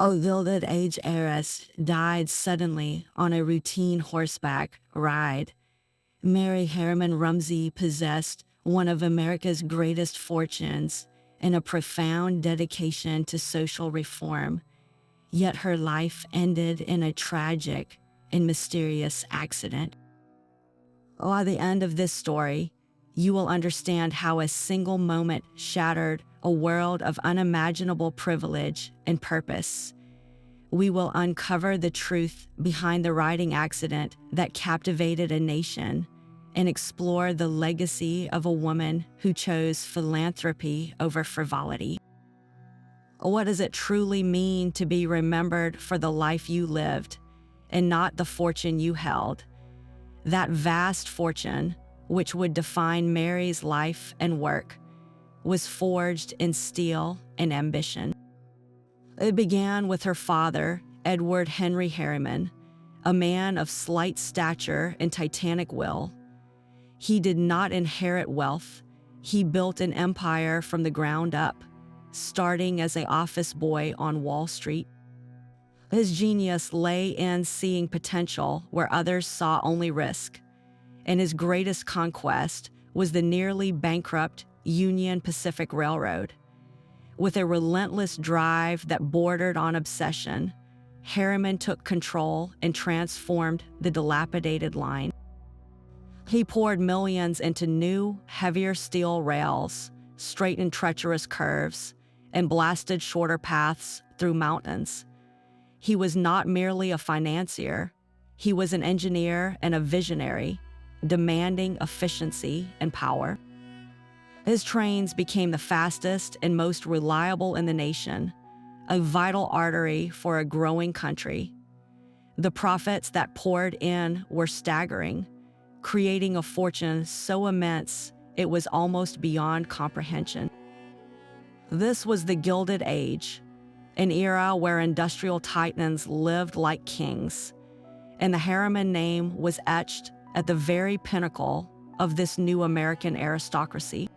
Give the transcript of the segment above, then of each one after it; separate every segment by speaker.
Speaker 1: A Gilded Age heiress died suddenly on a routine horseback ride. Mary Harriman Rumsey possessed one of America's greatest fortunes and a profound dedication to social reform, yet her life ended in a tragic and mysterious accident. By the end of this story, you will understand how a single moment shattered a world of unimaginable privilege and purpose. We will uncover the truth behind the riding accident that captivated a nation and explore the legacy of a woman who chose philanthropy over frivolity. What does it truly mean to be remembered for the life you lived and not the fortune you held? That vast fortune, which would define Mary's life and work, was forged in steel and ambition. It began with her father, Edward Henry Harriman, a man of slight stature and titanic will. He did not inherit wealth. He built an empire from the ground up, starting as an office boy on Wall Street. His genius lay in seeing potential where others saw only risk, and his greatest conquest was the nearly bankrupt Union Pacific Railroad. With a relentless drive that bordered on obsession, Harriman took control and transformed the dilapidated line. He poured millions into new, heavier steel rails, straightened treacherous curves, and blasted shorter paths through mountains. He was not merely a financier, he was an engineer and a visionary, demanding efficiency and power. His trains became the fastest and most reliable in the nation, a vital artery for a growing country. The profits that poured in were staggering, creating a fortune so immense it was almost beyond comprehension. This was the Gilded Age, an era where industrial titans lived like kings, and the Harriman name was etched at the very pinnacle of this new American aristocracy.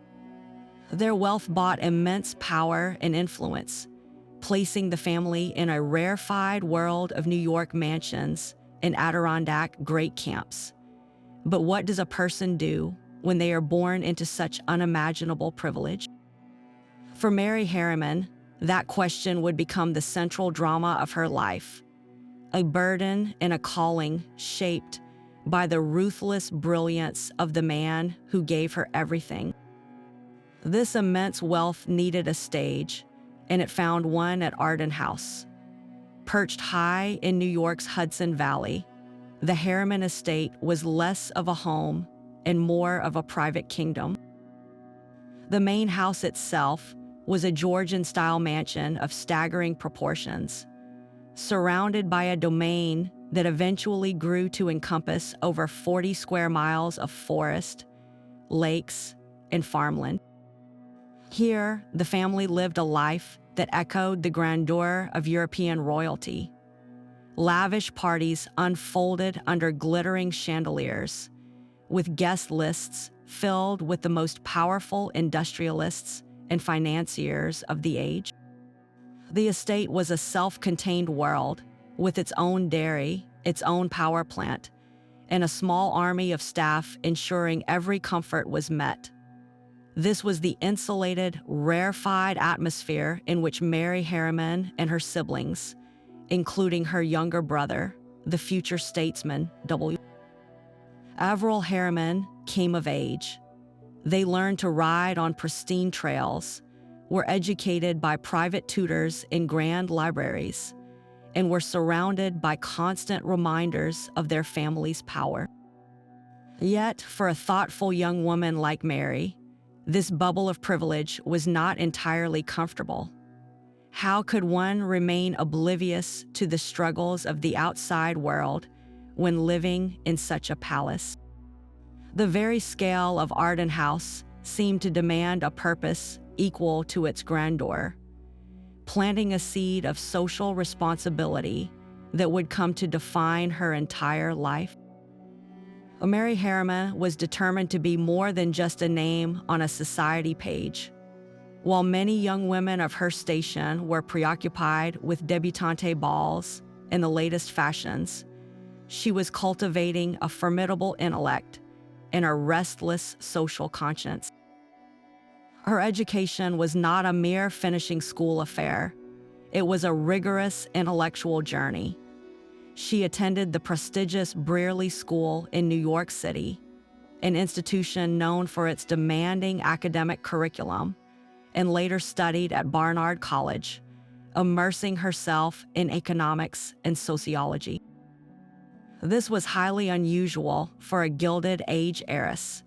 Speaker 1: Their wealth bought immense power and influence, placing the family in a rarefied world of New York mansions and Adirondack great camps. But what does a person do when they are born into such unimaginable privilege? For Mary Harriman, that question would become the central drama of her life, a burden and a calling shaped by the ruthless brilliance of the man who gave her everything. This immense wealth needed a stage, and it found one at Arden House. Perched high in New York's Hudson Valley, the Harriman estate was less of a home and more of a private kingdom. The main house itself was a Georgian-style mansion of staggering proportions, surrounded by a domain that eventually grew to encompass over 40 square miles of forest, lakes, and farmland. Here, the family lived a life that echoed the grandeur of European royalty. Lavish parties unfolded under glittering chandeliers, with guest lists filled with the most powerful industrialists and financiers of the age. The estate was a self-contained world with its own dairy, its own power plant, and a small army of staff ensuring every comfort was met. This was the insulated, rarefied atmosphere in which Mary Harriman and her siblings, including her younger brother, the future statesman W. Averell Harriman, came of age. They learned to ride on pristine trails, were educated by private tutors in grand libraries, and were surrounded by constant reminders of their family's power. Yet, for a thoughtful young woman like Mary, this bubble of privilege was not entirely comfortable. How could one remain oblivious to the struggles of the outside world when living in such a palace? The very scale of Arden House seemed to demand a purpose equal to its grandeur, planting a seed of social responsibility that would come to define her entire life. Mary Harriman was determined to be more than just a name on a society page. While many young women of her station were preoccupied with debutante balls and the latest fashions, she was cultivating a formidable intellect and a restless social conscience. Her education was not a mere finishing school affair. It was a rigorous intellectual journey. She attended the prestigious Brearley School in New York City, an institution known for its demanding academic curriculum, and later studied at Barnard College, immersing herself in economics and sociology. This was highly unusual for a Gilded Age heiress,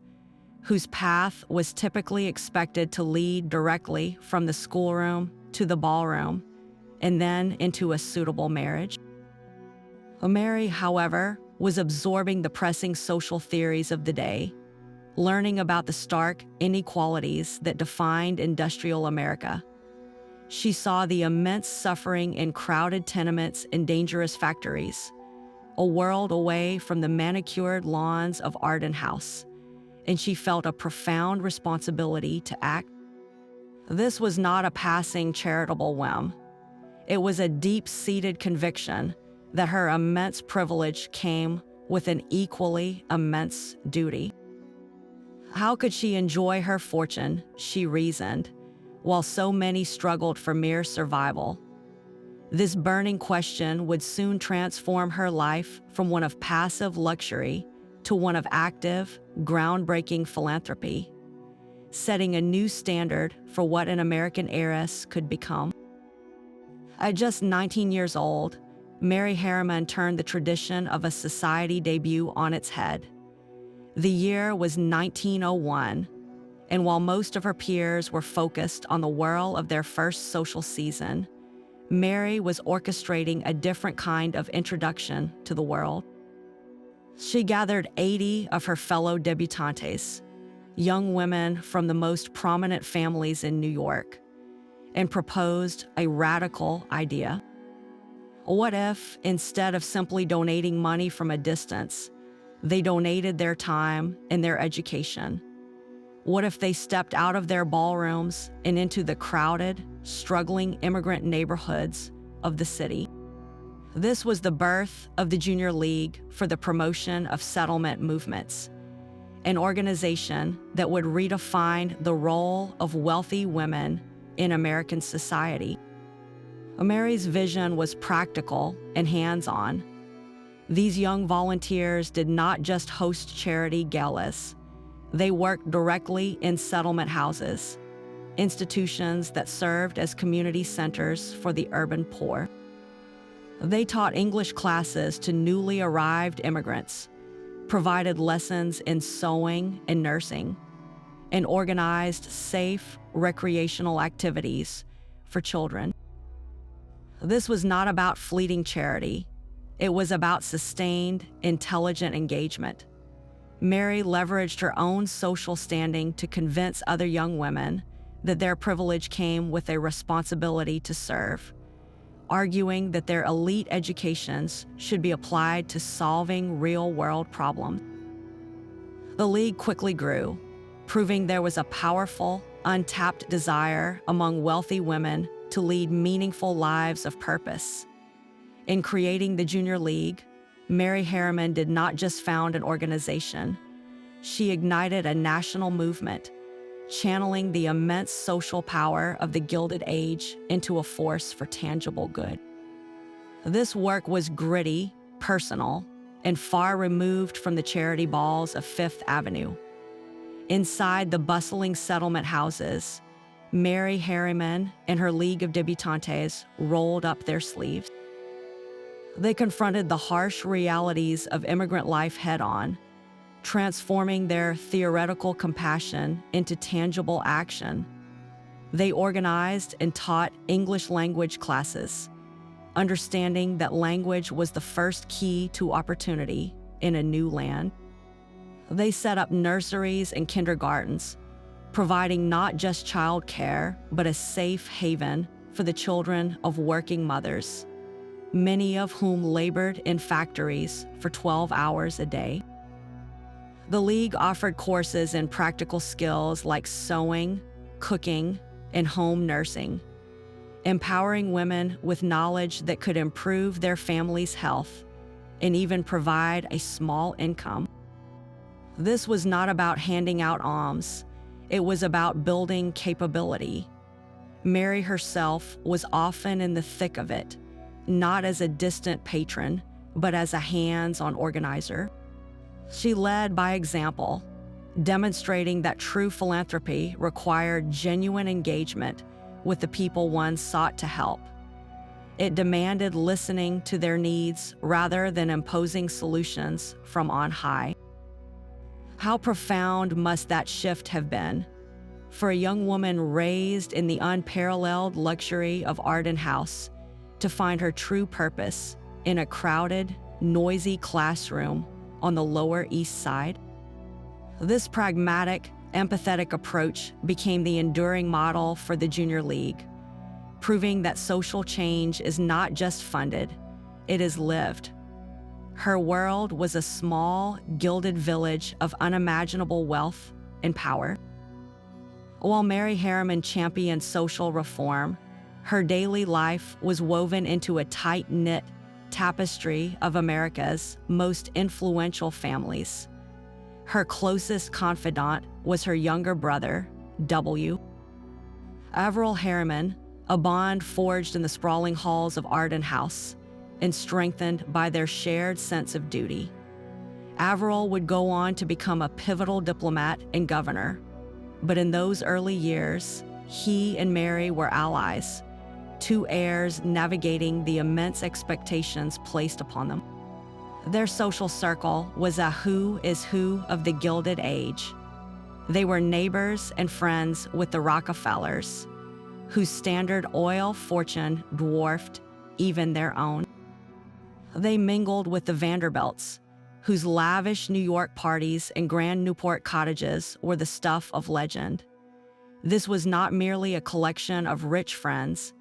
Speaker 1: whose path was typically expected to lead directly from the schoolroom to the ballroom and then into a suitable marriage. Mary, however, was absorbing the pressing social theories of the day, learning about the stark inequalities that defined industrial America. She saw the immense suffering in crowded tenements and dangerous factories, a world away from the manicured lawns of Arden House, and she felt a profound responsibility to act. This was not a passing charitable whim. It was a deep-seated conviction that her immense privilege came with an equally immense duty. How could she enjoy her fortune, she reasoned, while so many struggled for mere survival? This burning question would soon transform her life from one of passive luxury to one of active, groundbreaking philanthropy, setting a new standard for what an American heiress could become. At just 19 years old, Mary Harriman turned the tradition of a society debut on its head. The year was 1901, and while most of her peers were focused on the whirl of their first social season, Mary was orchestrating a different kind of introduction to the world. She gathered 80 of her fellow debutantes, young women from the most prominent families in New York, and proposed a radical idea. What if, instead of simply donating money from a distance, they donated their time and their education? What if they stepped out of their ballrooms and into the crowded, struggling immigrant neighborhoods of the city? This was the birth of the Junior League for the Promotion of Settlement Movements, an organization that would redefine the role of wealthy women in American society. Mary's vision was practical and hands-on. These young volunteers did not just host charity galas. They worked directly in settlement houses, institutions that served as community centers for the urban poor. They taught English classes to newly arrived immigrants, provided lessons in sewing and nursing, and organized safe recreational activities for children. This was not about fleeting charity. It was about sustained, intelligent engagement. Mary leveraged her own social standing to convince other young women that their privilege came with a responsibility to serve, arguing that their elite educations should be applied to solving real-world problems. The League quickly grew, proving there was a powerful, untapped desire among wealthy women to lead meaningful lives of purpose. In creating the Junior League, Mary Harriman did not just found an organization. She ignited a national movement, channeling the immense social power of the Gilded Age into a force for tangible good. This work was gritty, personal, and far removed from the charity balls of Fifth Avenue. Inside the bustling settlement houses, Mary Harriman and her League of Debutantes rolled up their sleeves. They confronted the harsh realities of immigrant life head-on, transforming their theoretical compassion into tangible action. They organized and taught English language classes, understanding that language was the first key to opportunity in a new land. They set up nurseries and kindergartens, providing not just child care, but a safe haven for the children of working mothers, many of whom labored in factories for 12 hours a day. The League offered courses in practical skills like sewing, cooking, and home nursing, empowering women with knowledge that could improve their family's health and even provide a small income. This was not about handing out alms. It was about building capability. Mary herself was often in the thick of it, not as a distant patron, but as a hands-on organizer. She led by example, demonstrating that true philanthropy required genuine engagement with the people one sought to help. It demanded listening to their needs rather than imposing solutions from on high. How profound must that shift have been for a young woman raised in the unparalleled luxury of Arden House to find her true purpose in a crowded, noisy classroom on the Lower East Side? This pragmatic, empathetic approach became the enduring model for the Junior League, proving that social change is not just funded, it is lived. Her world was a small, gilded village of unimaginable wealth and power. While Mary Harriman championed social reform, her daily life was woven into a tight-knit tapestry of America's most influential families. Her closest confidant was her younger brother, W. Averell Harriman, a bond forged in the sprawling halls of Arden House and strengthened by their shared sense of duty. Averell would go on to become a pivotal diplomat and governor, but in those early years, he and Mary were allies, two heirs navigating the immense expectations placed upon them. Their social circle was a who is who of the Gilded Age. They were neighbors and friends with the Rockefellers, whose Standard Oil fortune dwarfed even their own. They mingled with the Vanderbilts, whose lavish New York parties and grand Newport cottages were the stuff of legend. This was not merely a collection of rich friends.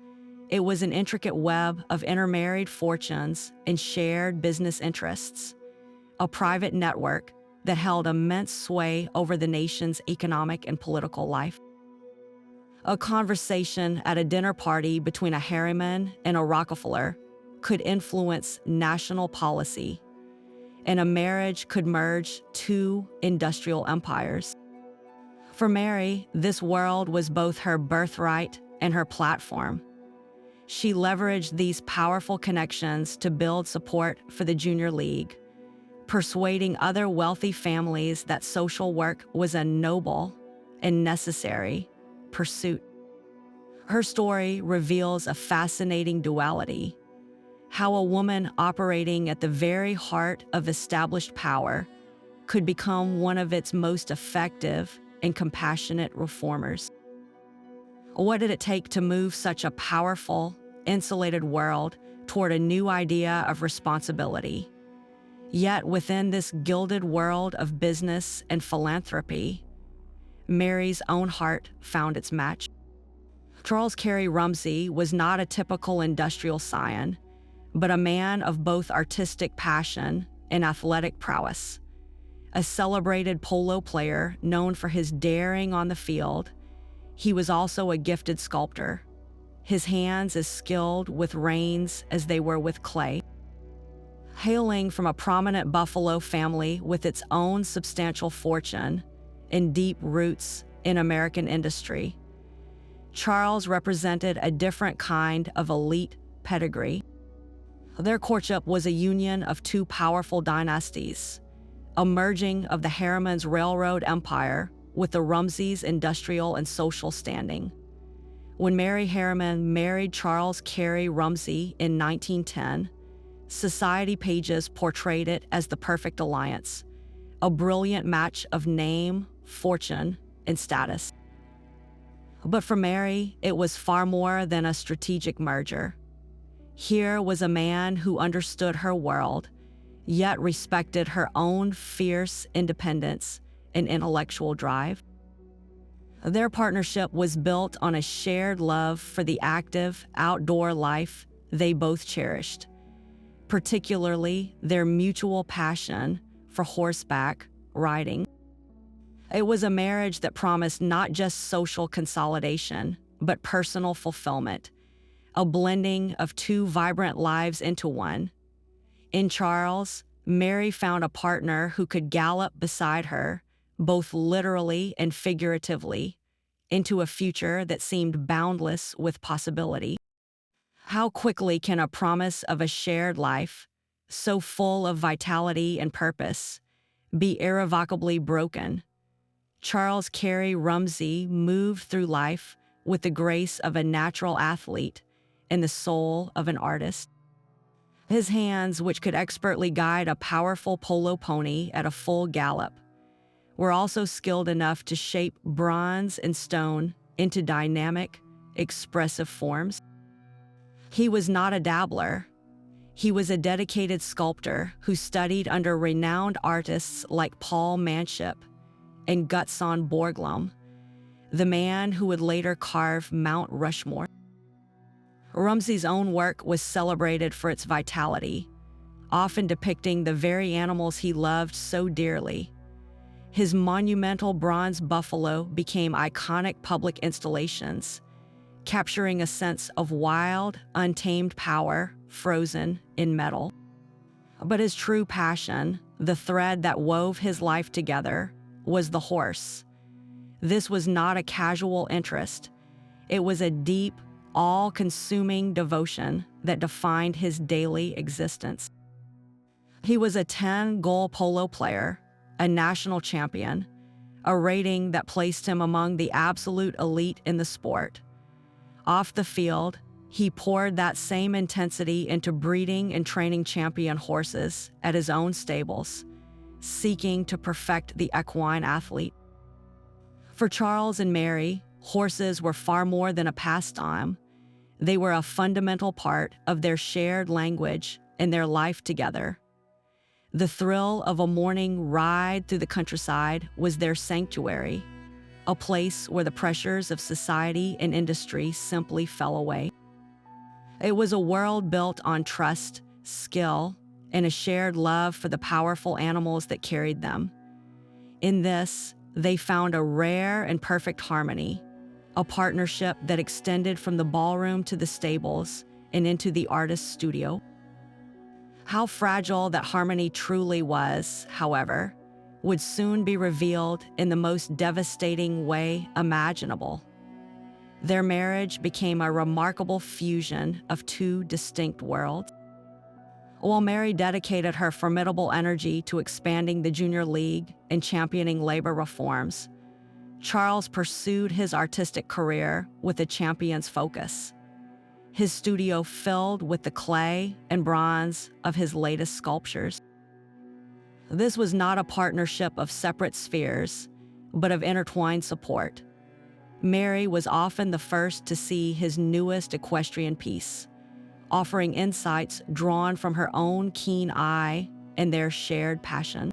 Speaker 1: It was an intricate web of intermarried fortunes and shared business interests, a private network that held immense sway over the nation's economic and political life. A conversation at a dinner party between a Harriman and a Rockefeller could influence national policy, and a marriage could merge two industrial empires. For Mary, this world was both her birthright and her platform. She leveraged these powerful connections to build support for the Junior League, persuading other wealthy families that social work was a noble and necessary pursuit. Her story reveals a fascinating duality: how a woman operating at the very heart of established power could become one of its most effective and compassionate reformers. What did it take to move such a powerful, insulated world toward a new idea of responsibility? Yet within this gilded world of business and philanthropy, Mary's own heart found its match. Charles Carey Rumsey was not a typical industrial scion, but a man of both artistic passion and athletic prowess. A celebrated polo player known for his daring on the field, he was also a gifted sculptor, his hands as skilled with reins as they were with clay. Hailing from a prominent Buffalo family with its own substantial fortune and deep roots in American industry, Charles represented a different kind of elite pedigree. Their courtship was a union of two powerful dynasties, a merging of the Harriman's railroad empire with the Rumseys' industrial and social standing. When Mary Harriman married Charles Carey Rumsey in 1910, society pages portrayed it as the perfect alliance, a brilliant match of name, fortune, and status. But for Mary, it was far more than a strategic merger. Here was a man who understood her world, yet respected her own fierce independence and intellectual drive. Their partnership was built on a shared love for the active, outdoor life they both cherished, particularly their mutual passion for horseback riding. It was a marriage that promised not just social consolidation, but personal fulfillment, a blending of two vibrant lives into one. In Charles, Mary found a partner who could gallop beside her, both literally and figuratively, into a future that seemed boundless with possibility. How quickly can a promise of a shared life, so full of vitality and purpose, be irrevocably broken? Charles Carey Rumsey moved through life with the grace of a natural athlete and the soul of an artist. His hands, which could expertly guide a powerful polo pony at a full gallop, were also skilled enough to shape bronze and stone into dynamic, expressive forms. He was not a dabbler. He was a dedicated sculptor who studied under renowned artists like Paul Manship and Gutzon Borglum, the man who would later carve Mount Rushmore. Rumsey's own work was celebrated for its vitality, often depicting the very animals he loved so dearly. His monumental bronze buffalo became iconic public installations, capturing a sense of wild, untamed power frozen in metal. But his true passion, the thread that wove his life together, was the horse. This was not a casual interest. It was a deep, all-consuming devotion that defined his daily existence. He was a 10-goal polo player, a national champion, a rating that placed him among the absolute elite in the sport. Off the field, he poured that same intensity into breeding and training champion horses at his own stables, seeking to perfect the equine athlete. For Charles and Mary, horses were far more than a pastime. They were a fundamental part of their shared language and their life together. The thrill of a morning ride through the countryside was their sanctuary, a place where the pressures of society and industry simply fell away. It was a world built on trust, skill, and a shared love for the powerful animals that carried them. In this, they found a rare and perfect harmony, a partnership that extended from the ballroom to the stables and into the artist's studio. How fragile that harmony truly was, however, would soon be revealed in the most devastating way imaginable. Their marriage became a remarkable fusion of two distinct worlds. While Mary dedicated her formidable energy to expanding the junior league and championing labor reforms, Charles pursued his artistic career with a champion's focus. His studio filled with the clay and bronze of his latest sculptures. This was not a partnership of separate spheres, but of intertwined support. Mary was often the first to see his newest equestrian piece, offering insights drawn from her own keen eye and their shared passion.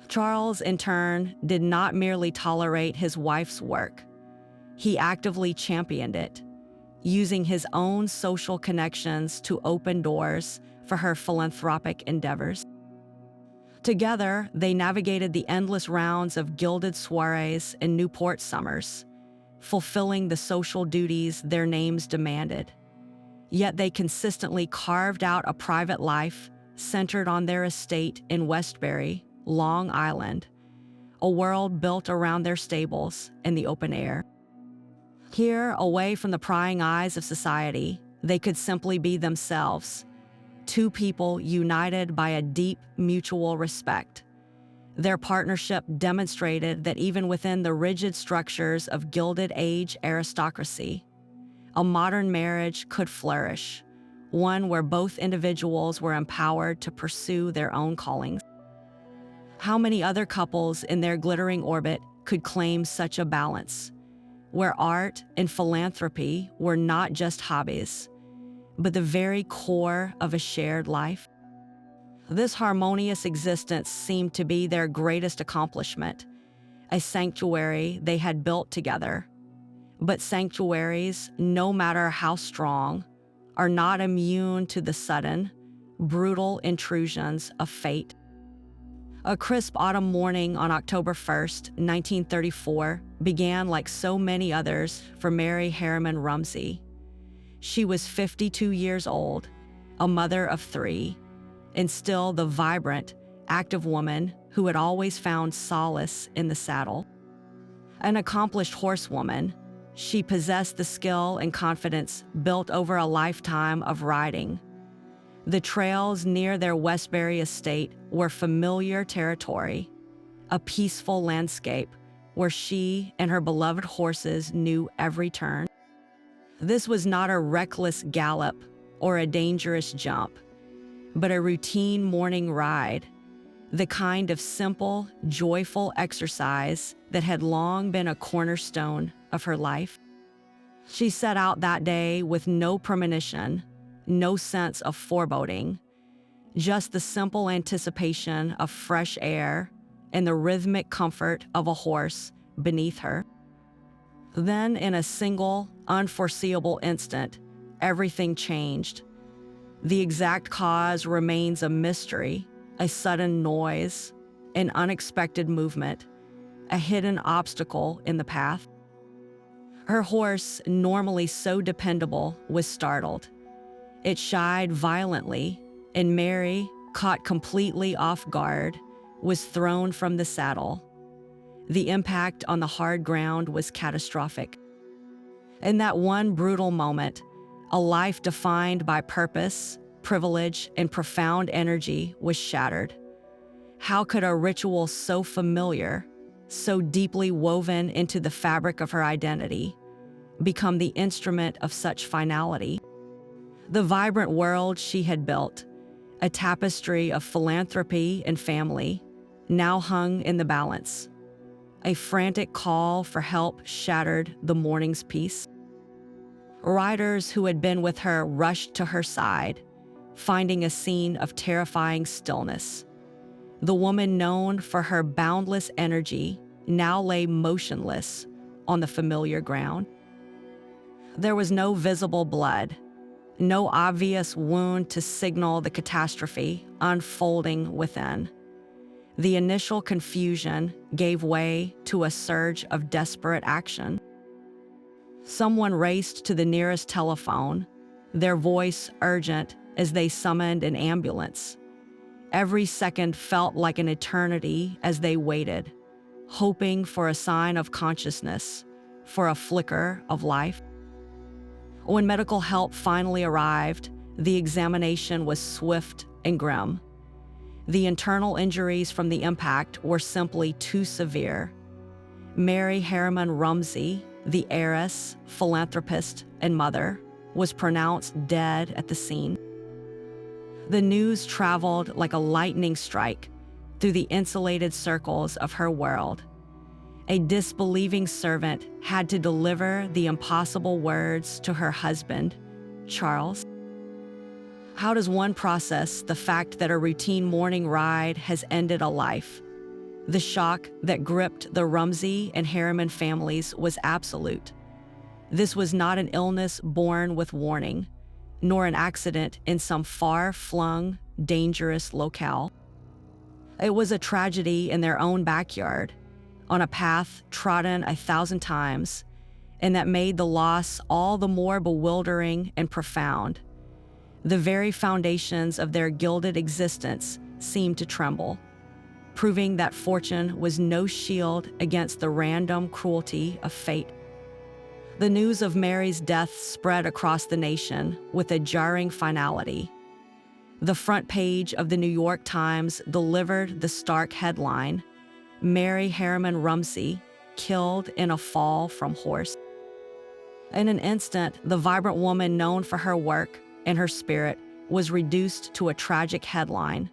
Speaker 1: Charles, in turn, did not merely tolerate his wife's work. He actively championed it, using his own social connections to open doors for her philanthropic endeavors. Together, they navigated the endless rounds of gilded soirees and Newport summers, fulfilling the social duties their names demanded. Yet they consistently carved out a private life centered on their estate in Westbury, Long Island, a world built around their stables and the open air. Here, away from the prying eyes of society, they could simply be themselves, two people united by a deep mutual respect. Their partnership demonstrated that even within the rigid structures of Gilded Age aristocracy, a modern marriage could flourish, one where both individuals were empowered to pursue their own callings. How many other couples in their glittering orbit could claim such a balance, where art and philanthropy were not just hobbies, but the very core of a shared life? This harmonious existence seemed to be their greatest accomplishment, a sanctuary they had built together. But sanctuaries, no matter how strong, are not immune to the sudden, brutal intrusions of fate. A crisp autumn morning on October 1st, 1934, began, like so many others, for Mary Harriman Rumsey. She was 52 years old, a mother of 3, and still the vibrant, active woman who had always found solace in the saddle. An accomplished horsewoman, she possessed the skill and confidence built over a lifetime of riding. The trails near their Westbury estate were familiar territory, a peaceful landscape where she and her beloved horses knew every turn. This was not a reckless gallop or a dangerous jump, but a routine morning ride, the kind of simple, joyful exercise that had long been a cornerstone of her life. She set out that day with no premonition, no sense of foreboding, just the simple anticipation of fresh air and the rhythmic comfort of a horse beneath her. Then, in a single, unforeseeable instant, everything changed. The exact cause remains a mystery, a sudden noise, an unexpected movement, a hidden obstacle in the path. Her horse, normally so dependable, was startled. It shied violently, and Mary, caught completely off guard, was thrown from the saddle. The impact on the hard ground was catastrophic. In that one brutal moment, a life defined by purpose, privilege, and profound energy was shattered. How could a ritual so familiar, so deeply woven into the fabric of her identity, become the instrument of such finality? The vibrant world she had built, a tapestry of philanthropy and family, now hung in the balance. A frantic call for help shattered the morning's peace. Riders who had been with her rushed to her side, finding a scene of terrifying stillness. The woman known for her boundless energy now lay motionless on the familiar ground. There was no visible blood, no obvious wound to signal the catastrophe unfolding within. The initial confusion gave way to a surge of desperate action. Someone raced to the nearest telephone, their voice urgent as they summoned an ambulance. Every second felt like an eternity as they waited, hoping for a sign of consciousness, for a flicker of life. When medical help finally arrived, the examination was swift and grim. The internal injuries from the impact were simply too severe. Mary Harriman Rumsey, the heiress, philanthropist, and mother, was pronounced dead at the scene. The news traveled like a lightning strike through the insulated circles of her world. A disbelieving servant had to deliver the impossible words to her husband, Charles. How does one process the fact that a routine morning ride has ended a life? The shock that gripped the Rumsey and Harriman families was absolute. This was not an illness born with warning, nor an accident in some far-flung, dangerous locale. It was a tragedy in their own backyard, on a path trodden 1,000 times, and that made the loss all the more bewildering and profound. The very foundations of their gilded existence seemed to tremble, proving that fortune was no shield against the random cruelty of fate. The news of Mary's death spread across the nation with a jarring finality. The front page of the New York Times delivered the stark headline, "Mary Harriman Rumsey, killed in a fall from horse." In an instant, the vibrant woman known for her work and her spirit was reduced to a tragic headline,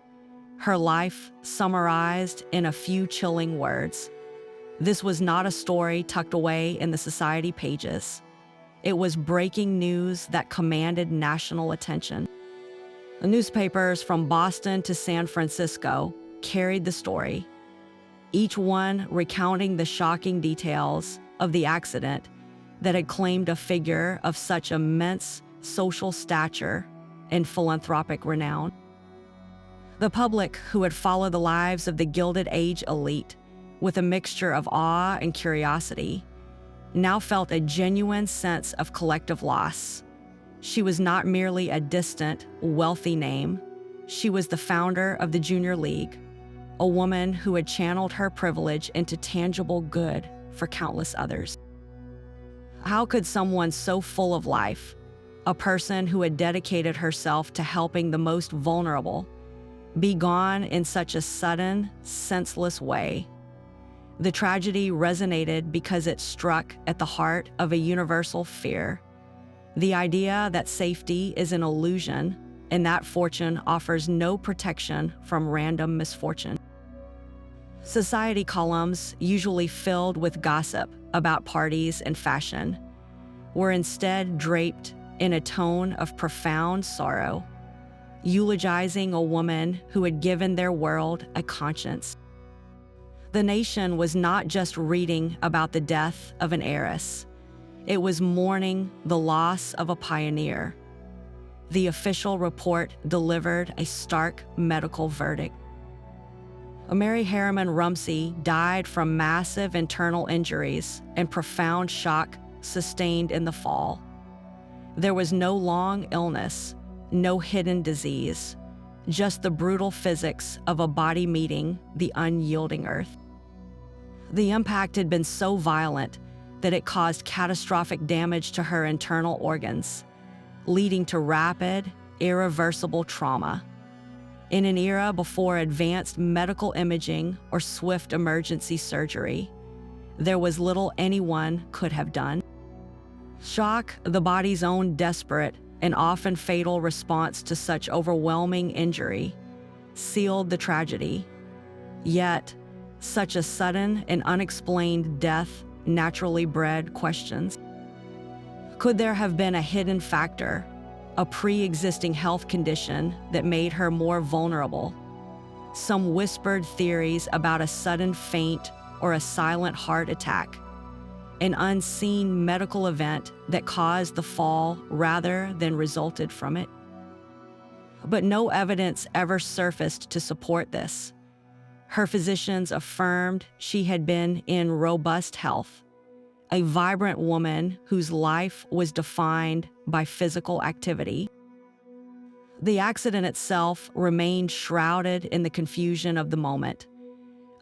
Speaker 1: her life summarized in a few chilling words. This was not a story tucked away in the society pages. It was breaking news that commanded national attention. The newspapers from Boston to San Francisco carried the story, each one recounting the shocking details of the accident that had claimed a figure of such immense social stature and philanthropic renown. The public, who had followed the lives of the Gilded Age elite, with a mixture of awe and curiosity, now felt a genuine sense of collective loss. She was not merely a distant, wealthy name. She was the founder of the Junior League, a woman who had channeled her privilege into tangible good for countless others. How could someone so full of life, a person who had dedicated herself to helping the most vulnerable, be gone in such a sudden, senseless way? The tragedy resonated because it struck at the heart of a universal fear, the idea that safety is an illusion and that fortune offers no protection from random misfortune. Society columns, usually filled with gossip about parties and fashion, were instead draped in a tone of profound sorrow, eulogizing a woman who had given their world a conscience. The nation was not just reading about the death of an heiress. It was mourning the loss of a pioneer. The official report delivered a stark medical verdict. Mary Harriman Rumsey died from massive internal injuries and profound shock sustained in the fall. There was no long illness, no hidden disease, just the brutal physics of a body meeting the unyielding earth. The impact had been so violent that it caused catastrophic damage to her internal organs, leading to rapid, irreversible trauma. In an era before advanced medical imaging or swift emergency surgery, there was little anyone could have done. Shock, the body's own desperate and often fatal response to such overwhelming injury, sealed the tragedy. Yet, such a sudden and unexplained death naturally bred questions. Could there have been a hidden factor, a pre-existing health condition that made her more vulnerable? Some whispered theories about a sudden faint or a silent heart attack, an unseen medical event that caused the fall rather than resulted from it. But no evidence ever surfaced to support this. Her physicians affirmed she had been in robust health, a vibrant woman whose life was defined by physical activity. The accident itself remained shrouded in the confusion of the moment.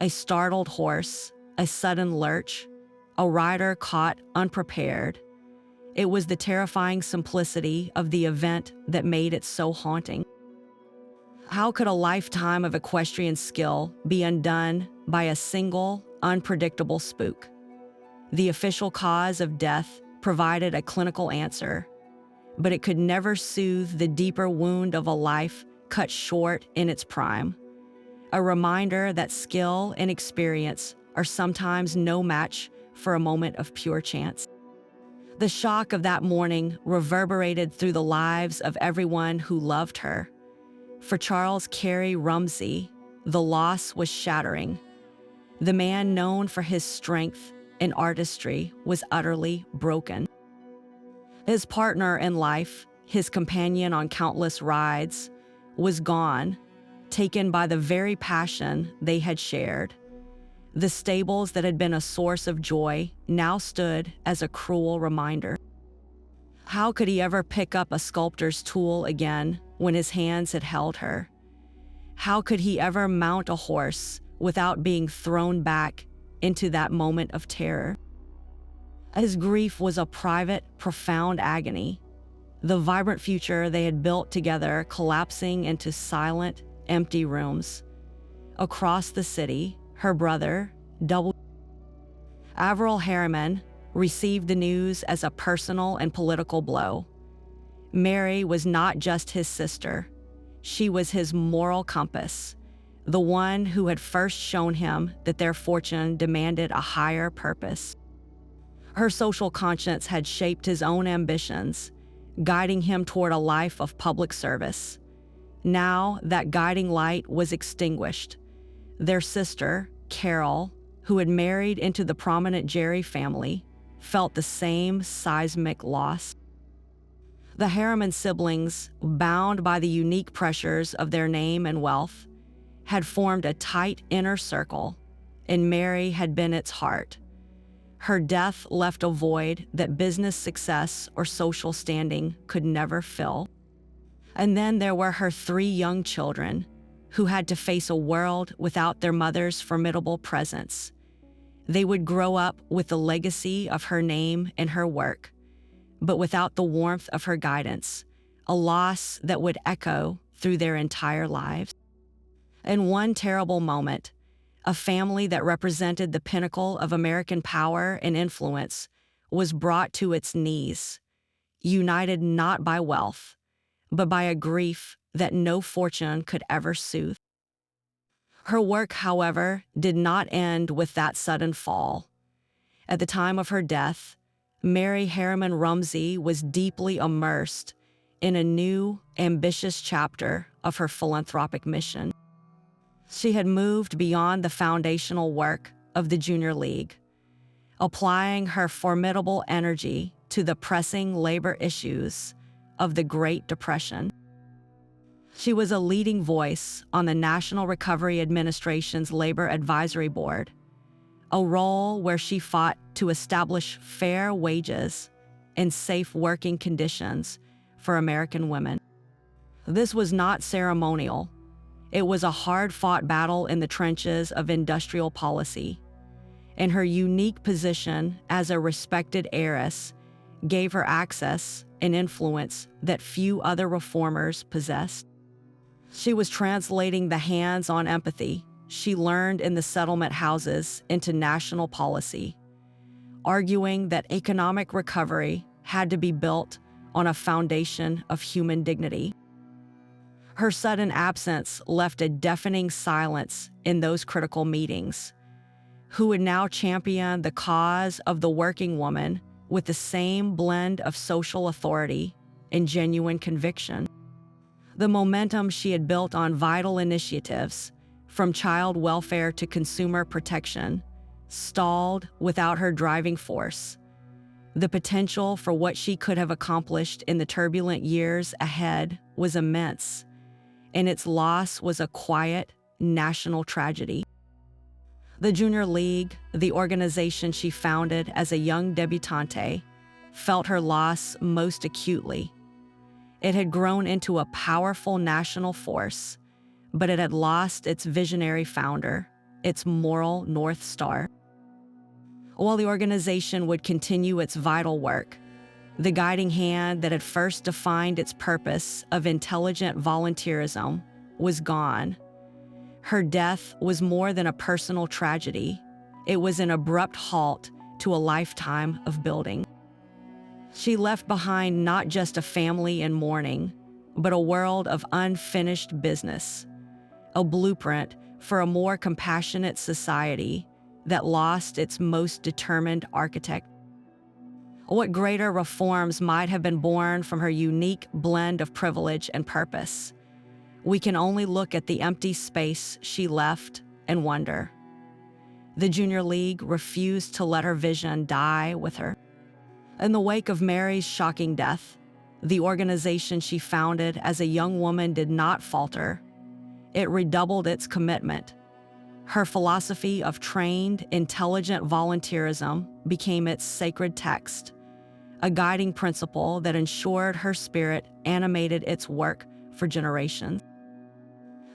Speaker 1: A startled horse, a sudden lurch, a rider caught unprepared. It was the terrifying simplicity of the event that made it so haunting. How could a lifetime of equestrian skill be undone by a single, unpredictable spook? The official cause of death provided a clinical answer, but it could never soothe the deeper wound of a life cut short in its prime. A reminder that skill and experience are sometimes no match for a moment of pure chance. The shock of that morning reverberated through the lives of everyone who loved her. For Charles Carey Rumsey, the loss was shattering. The man known for his strength and artistry was utterly broken. His partner in life, his companion on countless rides, was gone, taken by the very passion they had shared. The stables that had been a source of joy now stood as a cruel reminder. How could he ever pick up a sculptor's tool again when his hands had held her? How could he ever mount a horse without being thrown back into that moment of terror? His grief was a private, profound agony, the vibrant future they had built together collapsing into silent, empty rooms. Across the city, her brother, Averell Harriman, received the news as a personal and political blow. Mary was not just his sister. She was his moral compass, the one who had first shown him that their fortune demanded a higher purpose. Her social conscience had shaped his own ambitions, guiding him toward a life of public service. Now that guiding light was extinguished. Their sister, Carol, who had married into the prominent Jerry family, felt the same seismic loss. The Harriman siblings, bound by the unique pressures of their name and wealth, had formed a tight inner circle, and Mary had been its heart. Her death left a void that business success or social standing could never fill. And then there were her 3 young children, who had to face a world without their mother's formidable presence. They would grow up with the legacy of her name and her work, but without the warmth of her guidance, a loss that would echo through their entire lives. In one terrible moment, a family that represented the pinnacle of American power and influence was brought to its knees, united not by wealth, but by a grief that no fortune could ever soothe. Her work, however, did not end with that sudden fall. At the time of her death, Mary Harriman Rumsey was deeply immersed in a new, ambitious chapter of her philanthropic mission. She had moved beyond the foundational work of the Junior League, applying her formidable energy to the pressing labor issues of the Great Depression. She was a leading voice on the National Recovery Administration's Labor Advisory Board, a role where she fought to establish fair wages and safe working conditions for American women. This was not ceremonial. It was a hard-fought battle in the trenches of industrial policy, and her unique position as a respected heiress gave her access and influence that few other reformers possessed. She was translating the hands-on empathy she learned in the settlement houses into national policy, arguing that economic recovery had to be built on a foundation of human dignity. Her sudden absence left a deafening silence in those critical meetings, who would now champion the cause of the working woman with the same blend of social authority and genuine conviction. The momentum she had built on vital initiatives, from child welfare to consumer protection, stalled without her driving force. The potential for what she could have accomplished in the turbulent years ahead was immense, and its loss was a quiet, national tragedy. The Junior League, the organization she founded as a young debutante, felt her loss most acutely. It had grown into a powerful national force, but it had lost its visionary founder, its moral North Star. While the organization would continue its vital work, the guiding hand that had first defined its purpose of intelligent volunteerism was gone. Her death was more than a personal tragedy. It was an abrupt halt to a lifetime of building. She left behind not just a family in mourning, but a world of unfinished business, a blueprint for a more compassionate society that lost its most determined architect. What greater reforms might have been born from her unique blend of privilege and purpose? We can only look at the empty space she left and wonder. The Junior League refused to let her vision die with her. In the wake of Mary's shocking death, the organization she founded as a young woman did not falter. It redoubled its commitment. Her philosophy of trained, intelligent volunteerism became its sacred text, a guiding principle that ensured her spirit animated its work for generations.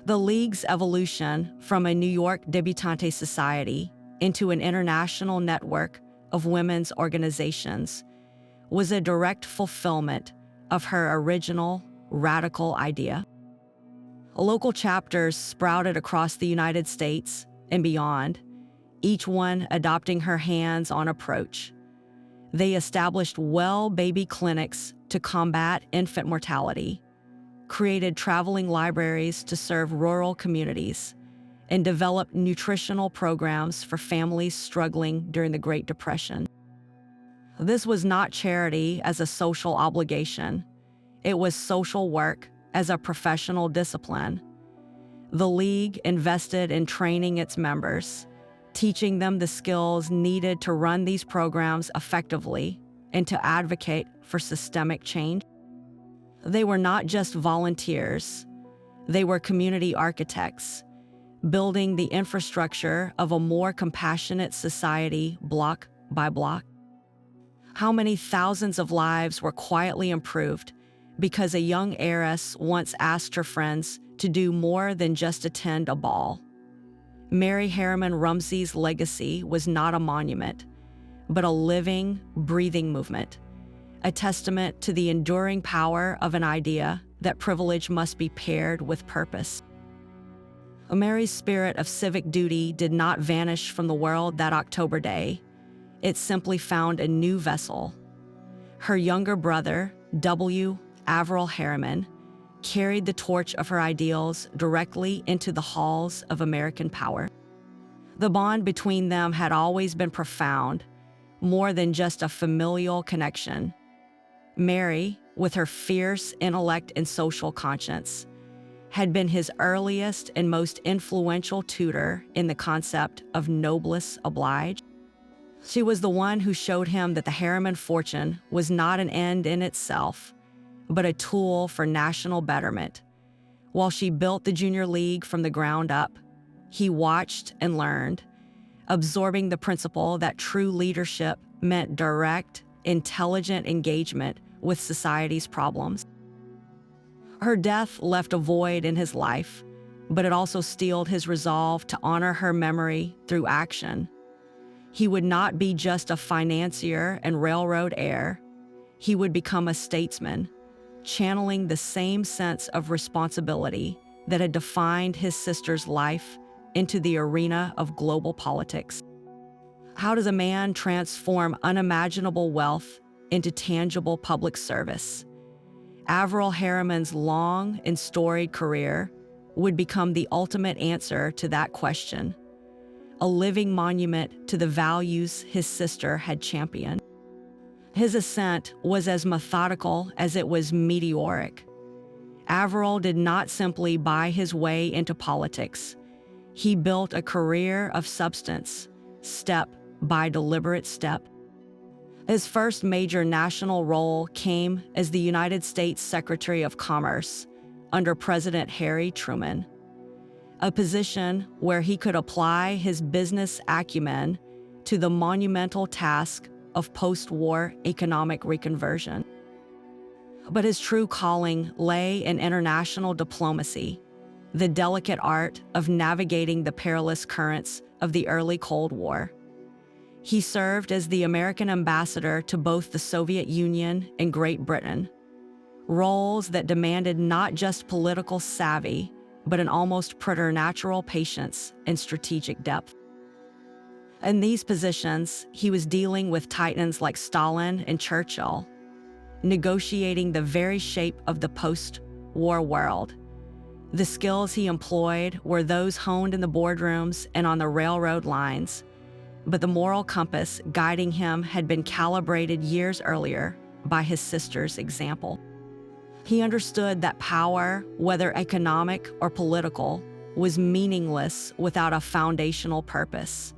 Speaker 1: The League's evolution from a New York debutante society into an international network of women's organizations was a direct fulfillment of her original, radical idea. Local chapters sprouted across the United States and beyond, each one adopting her hands-on approach. They established well baby clinics to combat infant mortality, created traveling libraries to serve rural communities, and developed nutritional programs for families struggling during the Great Depression. This was not charity as a social obligation. It was social work as a professional discipline. The League invested in training its members, teaching them the skills needed to run these programs effectively and to advocate for systemic change. They were not just volunteers. They were community architects, building the infrastructure of a more compassionate society block by block? How many thousands of lives were quietly improved because a young heiress once asked her friends to do more than just attend a ball? Mary Harriman Rumsey's legacy was not a monument, but a living, breathing movement, a testament to the enduring power of an idea that privilege must be paired with purpose. Mary's spirit of civic duty did not vanish from the world that October day. It simply found a new vessel. Her younger brother, W. Averell Harriman, carried the torch of her ideals directly into the halls of American power. The bond between them had always been profound, more than just a familial connection. Mary, with her fierce intellect and social conscience, had been his earliest and most influential tutor in the concept of noblesse oblige. She was the one who showed him that the Harriman fortune was not an end in itself, but a tool for national betterment. While she built the junior league from the ground up, he watched and learned, absorbing the principle that true leadership meant direct, intelligent engagement with society's problems. Her death left a void in his life, but it also steeled his resolve to honor her memory through action. He would not be just a financier and railroad heir. He would become a statesman, channeling the same sense of responsibility that had defined his sister's life into the arena of global politics. How does a man transform unimaginable wealth into tangible public service? Averell Harriman's long and storied career would become the ultimate answer to that question, a living monument to the values his sister had championed. His ascent was as methodical as it was meteoric. Averell did not simply buy his way into politics. He built a career of substance, step by deliberate step. His first major national role came as the United States Secretary of Commerce under President Harry Truman, a position where he could apply his business acumen to the monumental task of post-war economic reconversion. But his true calling lay in international diplomacy, the delicate art of navigating the perilous currents of the early Cold War. He served as the American ambassador to both the Soviet Union and Great Britain, roles that demanded not just political savvy, but an almost preternatural patience and strategic depth. In these positions, he was dealing with titans like Stalin and Churchill, negotiating the very shape of the post-war world. The skills he employed were those honed in the boardrooms and on the railroad lines, but the moral compass guiding him had been calibrated years earlier by his sister's example. He understood that power, whether economic or political, was meaningless without a foundational purpose.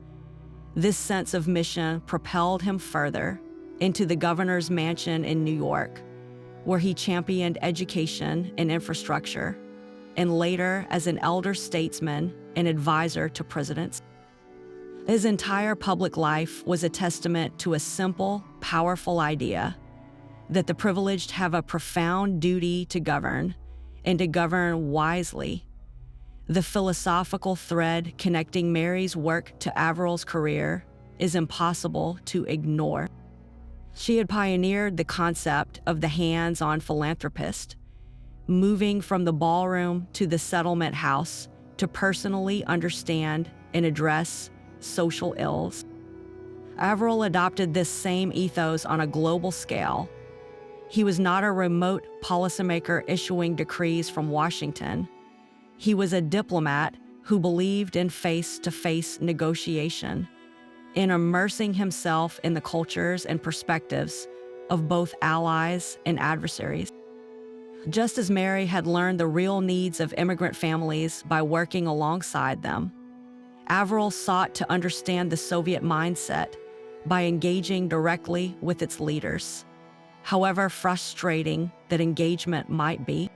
Speaker 1: This sense of mission propelled him further into the governor's mansion in New York, where he championed education and infrastructure, and later as an elder statesman and advisor to presidents. His entire public life was a testament to a simple, powerful idea that the privileged have a profound duty to govern, and to govern wisely. The philosophical thread connecting Mary's work to Averell's career is impossible to ignore. She had pioneered the concept of the hands-on philanthropist, moving from the ballroom to the settlement house to personally understand and address social ills. Averell adopted this same ethos on a global scale. He was not a remote policymaker issuing decrees from Washington. He was a diplomat who believed in face-to-face negotiation, in immersing himself in the cultures and perspectives of both allies and adversaries. Just as Mary had learned the real needs of immigrant families by working alongside them, Averell sought to understand the Soviet mindset by engaging directly with its leaders, however frustrating that engagement might be.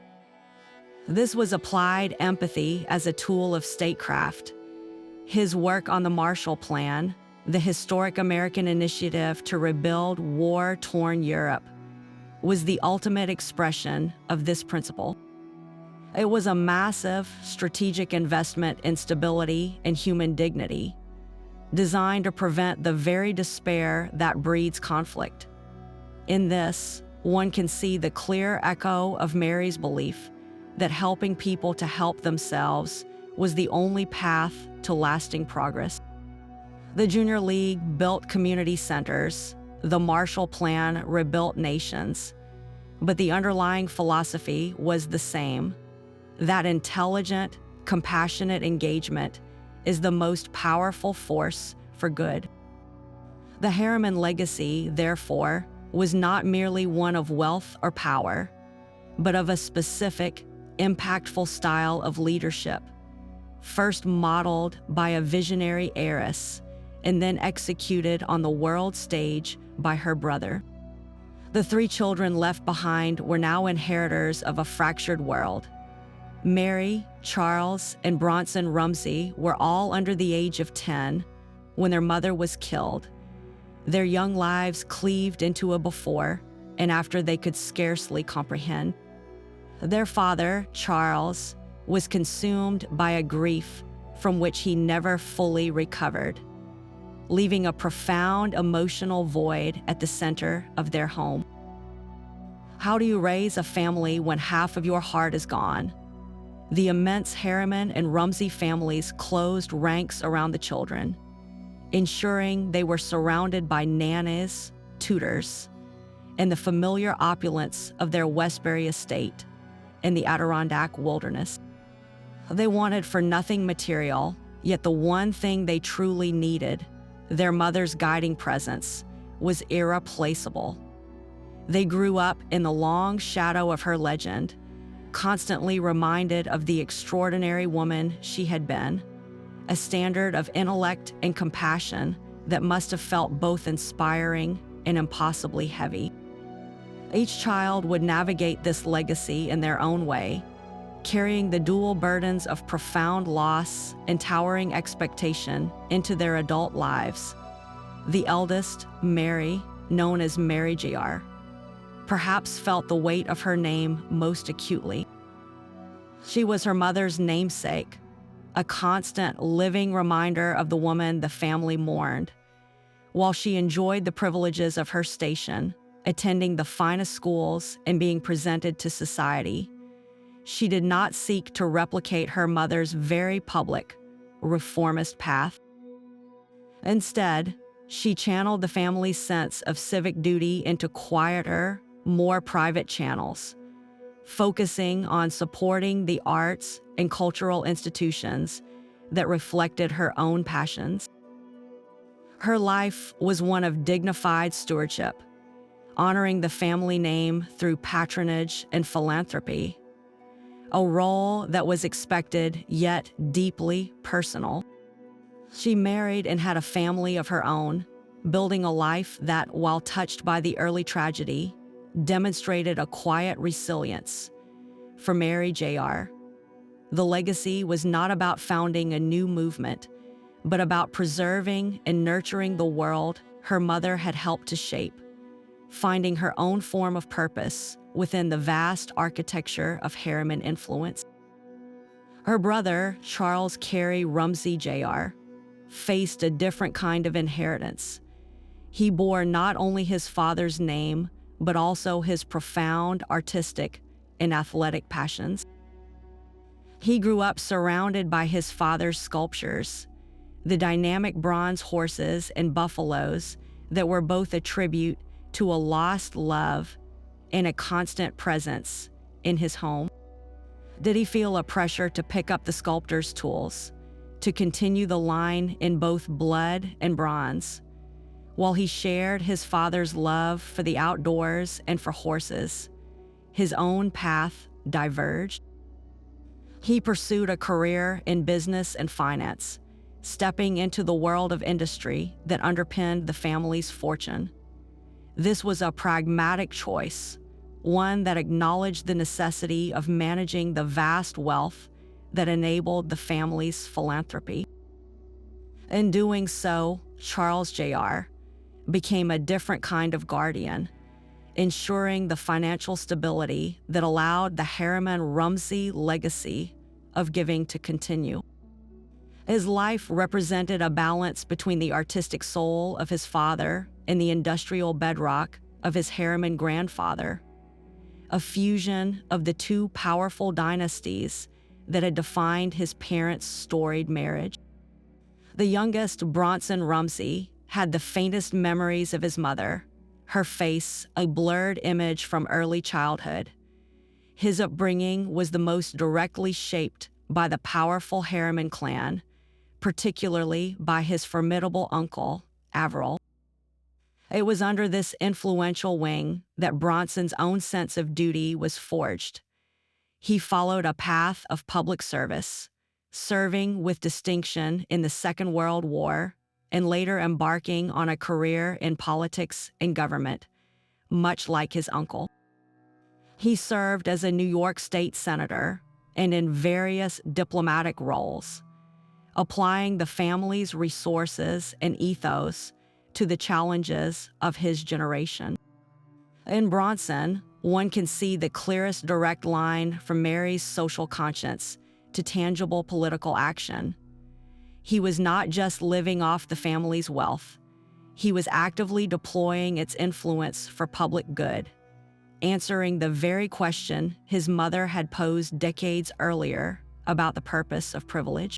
Speaker 1: This was applied empathy as a tool of statecraft. His work on the Marshall Plan, the historic American initiative to rebuild war-torn Europe, was the ultimate expression of this principle. It was a massive strategic investment in stability and human dignity, designed to prevent the very despair that breeds conflict. In this, one can see the clear echo of Mary's belief that helping people to help themselves was the only path to lasting progress. The Junior League built community centers, the Marshall Plan rebuilt nations, but the underlying philosophy was the same: that intelligent, compassionate engagement is the most powerful force for good. The Harriman legacy, therefore, was not merely one of wealth or power, but of a specific, impactful style of leadership, first modeled by a visionary heiress and then executed on the world stage by her brother. The three children left behind were now inheritors of a fractured world. Mary, Charles, and Bronson Rumsey were all under the age of 10 when their mother was killed. Their young lives cleaved into a before and after they could scarcely comprehend. Their father, Charles, was consumed by a grief from which he never fully recovered, leaving a profound emotional void at the center of their home. How do you raise a family when half of your heart is gone? The immense Harriman and Rumsey families closed ranks around the children, ensuring they were surrounded by nannies, tutors, and the familiar opulence of their Westbury estate in the Adirondack wilderness. They wanted for nothing material, yet the one thing they truly needed, their mother's guiding presence, was irreplaceable. They grew up in the long shadow of her legend, constantly reminded of the extraordinary woman she had been, a standard of intellect and compassion that must have felt both inspiring and impossibly heavy. Each child would navigate this legacy in their own way, carrying the dual burdens of profound loss and towering expectation into their adult lives. The eldest, Mary, known as Mary Jr., perhaps felt the weight of her name most acutely. She was her mother's namesake, a constant living reminder of the woman the family mourned. While she enjoyed the privileges of her station, attending the finest schools and being presented to society, she did not seek to replicate her mother's very public, reformist path. Instead, she channeled the family's sense of civic duty into quieter, more private channels, focusing on supporting the arts and cultural institutions that reflected her own passions. Her life was one of dignified stewardship, honoring the family name through patronage and philanthropy, a role that was expected yet deeply personal. She married and had a family of her own, building a life that, while touched by the early tragedy, demonstrated a quiet resilience. For Mary Jr., the legacy was not about founding a new movement, but about preserving and nurturing the world her mother had helped to shape, finding her own form of purpose within the vast architecture of Harriman influence. Her brother, Charles Carey Rumsey Jr., faced a different kind of inheritance. He bore not only his father's name, but also his profound artistic and athletic passions. He grew up surrounded by his father's sculptures, the dynamic bronze horses and buffaloes that were both a tribute to a lost love and a constant presence in his home. Did he feel a pressure to pick up the sculptor's tools, to continue the line in both blood and bronze? While he shared his father's love for the outdoors and for horses, his own path diverged. He pursued a career in business and finance, stepping into the world of industry that underpinned the family's fortune. This was a pragmatic choice, one that acknowledged the necessity of managing the vast wealth that enabled the family's philanthropy. In doing so, Charles Jr. became a different kind of guardian, ensuring the financial stability that allowed the Harriman Rumsey legacy of giving to continue. His life represented a balance between the artistic soul of his father and the industrial bedrock of his Harriman grandfather, a fusion of the two powerful dynasties that had defined his parents' storied marriage. The youngest, Bronson Rumsey, had the faintest memories of his mother, her face a blurred image from early childhood. His upbringing was the most directly shaped by the powerful Harriman clan, particularly by his formidable uncle, Averil. It was under this influential wing that Bronson's own sense of duty was forged. He followed a path of public service, serving with distinction in the Second World War and later embarking on a career in politics and government, much like his uncle. He served as a New York State senator and in various diplomatic roles, applying the family's resources and ethos to the challenges of his generation. In Bronson, one can see the clearest direct line from Mary's social conscience to tangible political action. He was not just living off the family's wealth, he was actively deploying its influence for public good, answering the very question his mother had posed decades earlier about the purpose of privilege.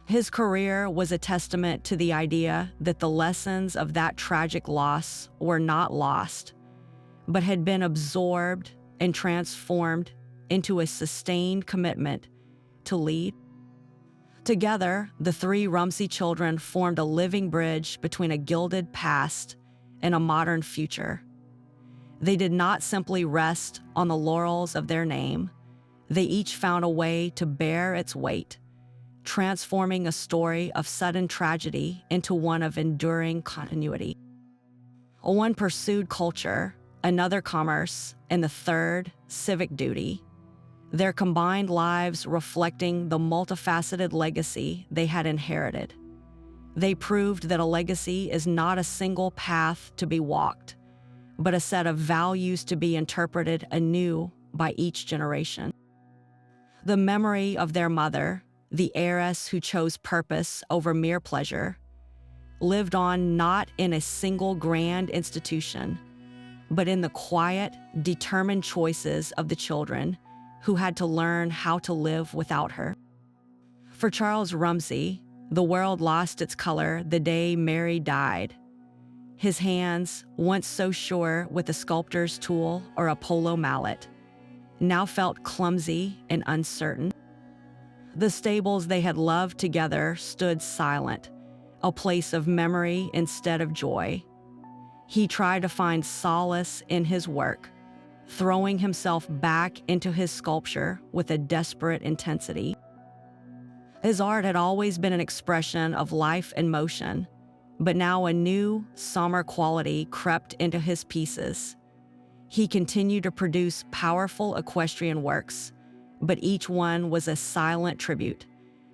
Speaker 1: His career was a testament to the idea that the lessons of that tragic loss were not lost, but had been absorbed and transformed into a sustained commitment to lead. Together, the three Rumsey children formed a living bridge between a gilded past and a modern future. They did not simply rest on the laurels of their name. They each found a way to bear its weight, transforming a story of sudden tragedy into one of enduring continuity. One pursued culture, another commerce, and the third, civic duty, their combined lives reflecting the multifaceted legacy they had inherited. They proved that a legacy is not a single path to be walked, but a set of values to be interpreted anew by each generation. The memory of their mother, the heiress who chose purpose over mere pleasure, lived on not in a single grand institution, but in the quiet, determined choices of the children who had to learn how to live without her. For Charles Rumsey, the world lost its color the day Mary died. His hands, once so sure with a sculptor's tool or a polo mallet, now felt clumsy and uncertain. The stables they had loved together stood silent, a place of memory instead of joy. He tried to find solace in his work, throwing himself back into his sculpture with a desperate intensity. His art had always been an expression of life and motion, but now a new, somber quality crept into his pieces. He continued to produce powerful equestrian works, but each one was a silent tribute,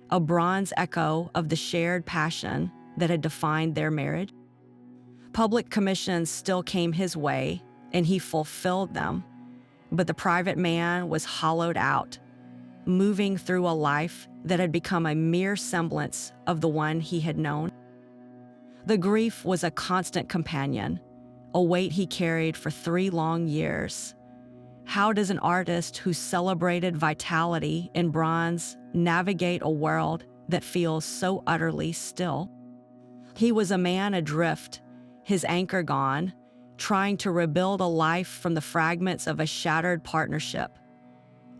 Speaker 1: a bronze echo of the shared passion that had defined their marriage. Public commissions still came his way, and he fulfilled them, but the private man was hollowed out, moving through a life that had become a mere semblance of the one he had known. The grief was a constant companion, a weight he carried for 3 long years. How does an artist who celebrated vitality in bronze navigate a world that feels so utterly still? He was a man adrift, his anchor gone, trying to rebuild a life from the fragments of a shattered partnership.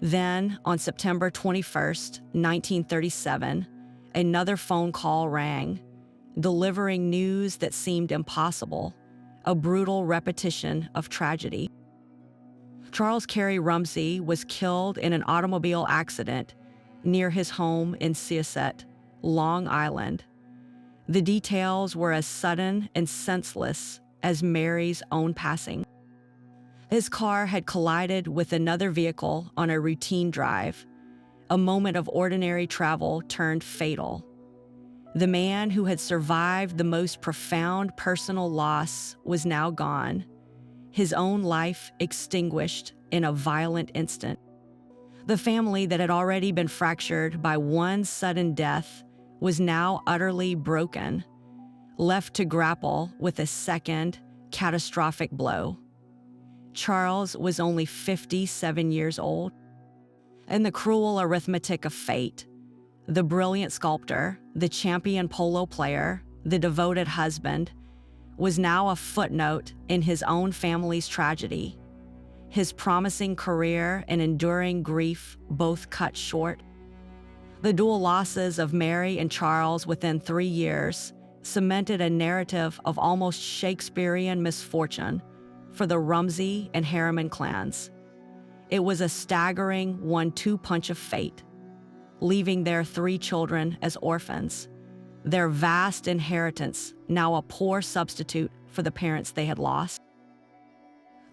Speaker 1: Then, on September 21st, 1937, another phone call rang, delivering news that seemed impossible, a brutal repetition of tragedy. Charles Carey Rumsey was killed in an automobile accident near his home in Syosset, Long Island. The details were as sudden and senseless as Mary's own passing. His car had collided with another vehicle on a routine drive. A moment of ordinary travel turned fatal. The man who had survived the most profound personal loss was now gone, his own life extinguished in a violent instant. The family that had already been fractured by one sudden death was now utterly broken, left to grapple with a second catastrophic blow. Charles was only 57 years old. And the cruel arithmetic of fate, the brilliant sculptor, the champion polo player, the devoted husband, was now a footnote in his own family's tragedy. His promising career and enduring grief both cut short. The dual losses of Mary and Charles within 3 years cemented a narrative of almost Shakespearean misfortune for the Rumsey and Harriman clans. It was a staggering 1-2 punch of fate, leaving their 3 children as orphans, their vast inheritance now a poor substitute for the parents they had lost.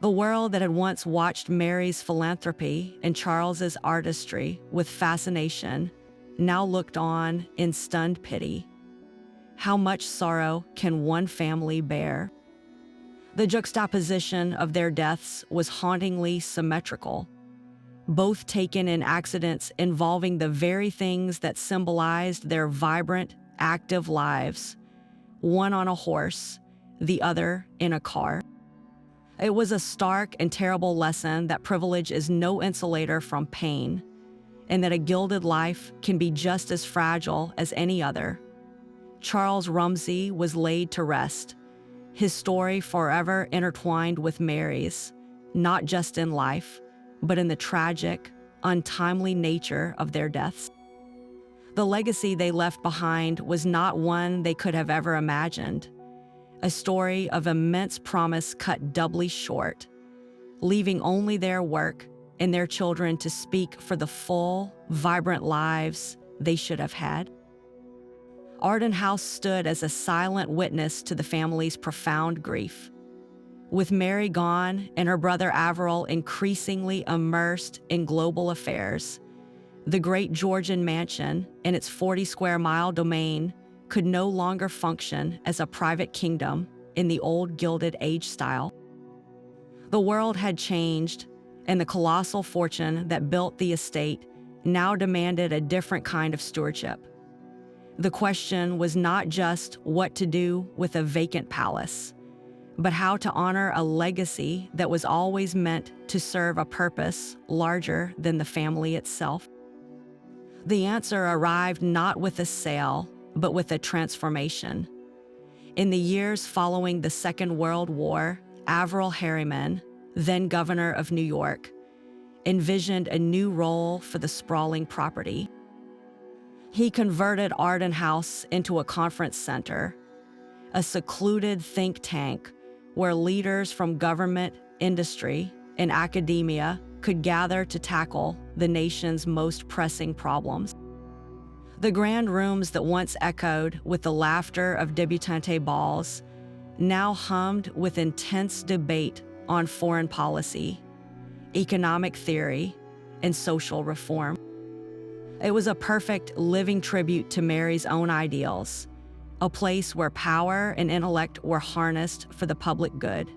Speaker 1: The world that had once watched Mary's philanthropy and Charles's artistry with fascination now looked on in stunned pity. How much sorrow can one family bear? The juxtaposition of their deaths was hauntingly symmetrical, both taken in accidents involving the very things that symbolized their vibrant, active lives, one on a horse, the other in a car. It was a stark and terrible lesson that privilege is no insulator from pain, and that a gilded life can be just as fragile as any other. Charles Rumsey was laid to rest, his story forever intertwined with Mary's, not just in life, but in the tragic, untimely nature of their deaths. The legacy they left behind was not one they could have ever imagined, a story of immense promise cut doubly short, leaving only their work and their children to speak for the full, vibrant lives they should have had. Arden House stood as a silent witness to the family's profound grief. With Mary gone and her brother Averil increasingly immersed in global affairs, the great Georgian mansion and its 40-square-mile domain could no longer function as a private kingdom in the old Gilded Age style. The world had changed, and the colossal fortune that built the estate now demanded a different kind of stewardship. The question was not just what to do with a vacant palace, but how to honor a legacy that was always meant to serve a purpose larger than the family itself. The answer arrived not with a sale, but with a transformation. In the years following the Second World War, Averil Harriman, then governor of New York, envisioned a new role for the sprawling property. He converted Arden House into a conference center, a secluded think tank where leaders from government, industry, and academia could gather to tackle the nation's most pressing problems. The grand rooms that once echoed with the laughter of debutante balls now hummed with intense debate on foreign policy, economic theory, and social reform. It was a perfect living tribute to Mary's own ideals, a place where power and intellect were harnessed for the public good.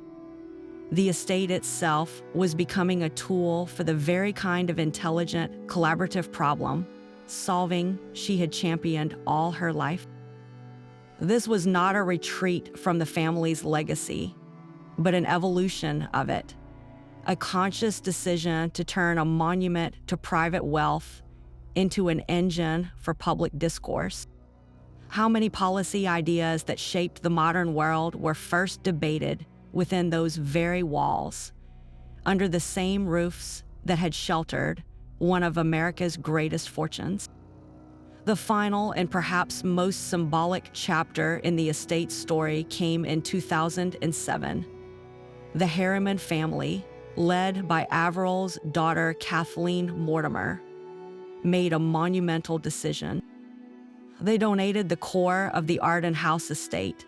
Speaker 1: The estate itself was becoming a tool for the very kind of intelligent, collaborative problem solving she had championed all her life. This was not a retreat from the family's legacy, but an evolution of it, a conscious decision to turn a monument to private wealth into an engine for public discourse. How many policy ideas that shaped the modern world were first debated within those very walls, under the same roofs that had sheltered one of America's greatest fortunes? The final and perhaps most symbolic chapter in the estate story came in 2007. The Harriman family, led by Averil's daughter Kathleen Mortimer, made a monumental decision. They donated the core of the Arden House estate,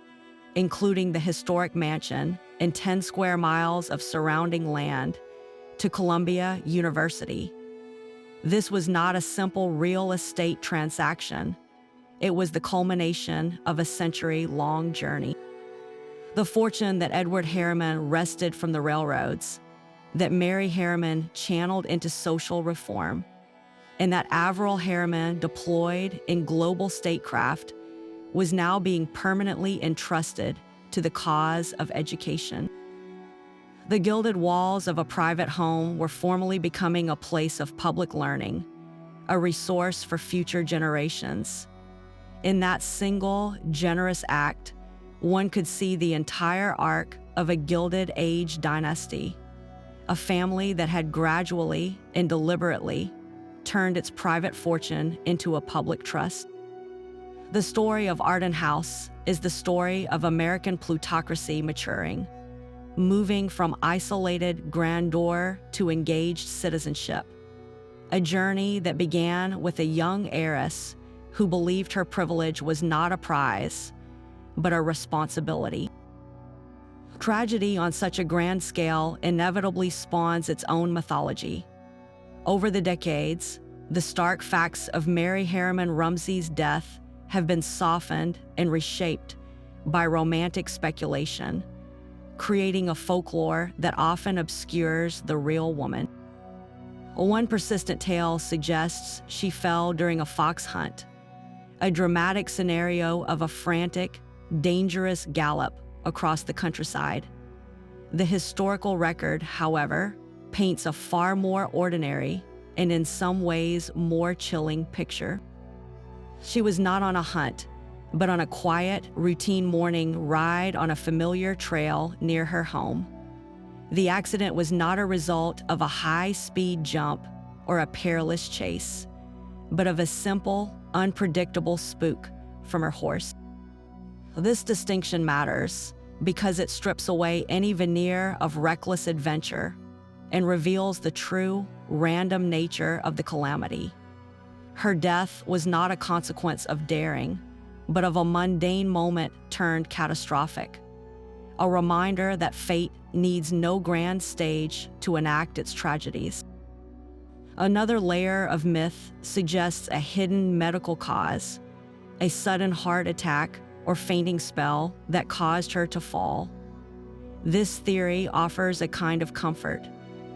Speaker 1: including the historic mansion and 10 square miles of surrounding land to Columbia University. This was not a simple real estate transaction. It was the culmination of a century-long journey. The fortune that Edward Harriman wrested from the railroads, that Mary Harriman channeled into social reform, and that Averell Harriman deployed in global statecraft was now being permanently entrusted to the cause of education. The gilded walls of a private home were formally becoming a place of public learning, a resource for future generations. In that single, generous act, one could see the entire arc of a Gilded Age dynasty, a family that had gradually and deliberately turned its private fortune into a public trust. The story of Arden House is the story of American plutocracy maturing, moving from isolated grandeur to engaged citizenship, a journey that began with a young heiress who believed her privilege was not a prize, but a responsibility. Tragedy on such a grand scale inevitably spawns its own mythology. Over the decades, the stark facts of Mary Harriman Rumsey's death have been softened and reshaped by romantic speculation, creating a folklore that often obscures the real woman. One persistent tale suggests she fell during a fox hunt, a dramatic scenario of a frantic, dangerous gallop across the countryside. The historical record, however, paints a far more ordinary and in some ways more chilling picture. She was not on a hunt, but on a quiet, routine morning ride on a familiar trail near her home. The accident was not a result of a high-speed jump or a perilous chase, but of a simple, unpredictable spook from her horse. This distinction matters because it strips away any veneer of reckless adventure and reveals the true, random nature of the calamity. Her death was not a consequence of daring, but of a mundane moment turned catastrophic, a reminder that fate needs no grand stage to enact its tragedies. Another layer of myth suggests a hidden medical cause, a sudden heart attack or fainting spell that caused her to fall. This theory offers a kind of comfort,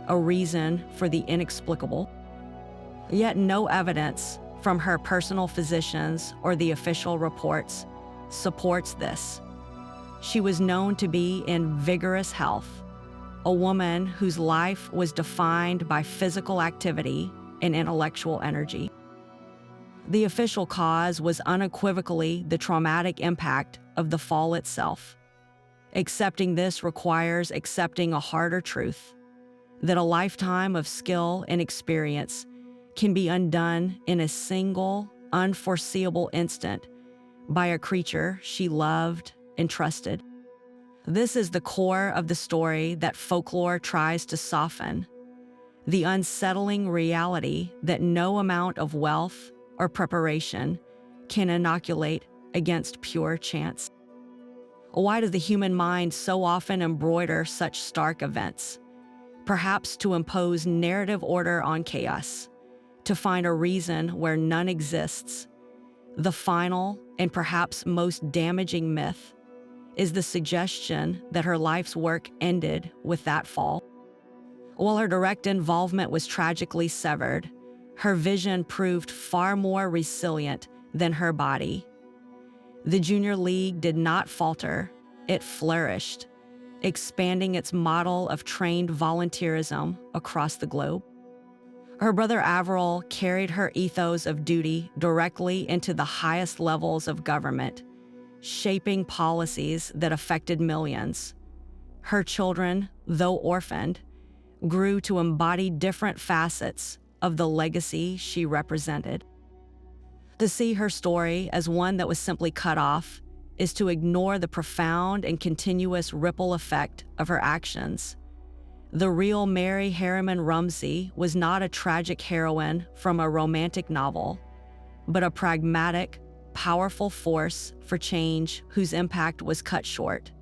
Speaker 1: a reason for the inexplicable. Yet no evidence from her personal physicians or the official reports supports this. She was known to be in vigorous health, a woman whose life was defined by physical activity and intellectual energy. The official cause was unequivocally the traumatic impact of the fall itself. Accepting this requires accepting a harder truth, that a lifetime of skill and experience can be undone in a single, unforeseeable instant by a creature she loved and trusted. This is the core of the story that folklore tries to soften, the unsettling reality that no amount of wealth or preparation can inoculate against pure chance. Why does the human mind so often embroider such stark events? Perhaps to impose narrative order on chaos, to find a reason where none exists. The final and perhaps most damaging myth is the suggestion that her life's work ended with that fall. While her direct involvement was tragically severed, her vision proved far more resilient than her body. The Junior League did not falter, it flourished, expanding its model of trained volunteerism across the globe. Her brother Averell carried her ethos of duty directly into the highest levels of government, shaping policies that affected millions. Her children, though orphaned, grew to embody different facets of the legacy she represented. To see her story as one that was simply cut off is to ignore the profound and continuous ripple effect of her actions. The real Mary Harriman Rumsey was not a tragic heroine from a romantic novel, but a pragmatic, powerful force for change whose impact was cut short,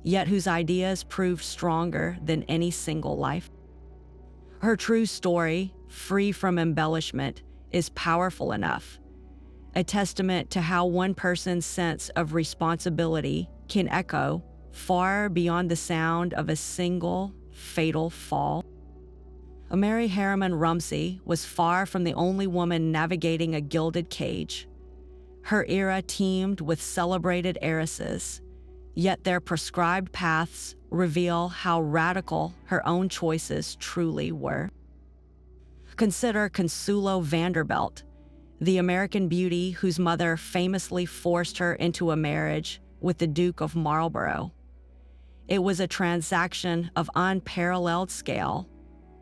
Speaker 1: yet whose ideas proved stronger than any single life. Her true story, free from embellishment, is powerful enough, a testament to how one person's sense of responsibility can echo far beyond the sound of a single fatal fall. Mary Harriman Rumsey was far from the only woman navigating a gilded cage. Her era teemed with celebrated heiresses, yet their prescribed paths reveal how radical her own choices truly were. Consider Consuelo Vanderbilt, the American beauty whose mother famously forced her into a marriage with the Duke of Marlborough. It was a transaction of unparalleled scale,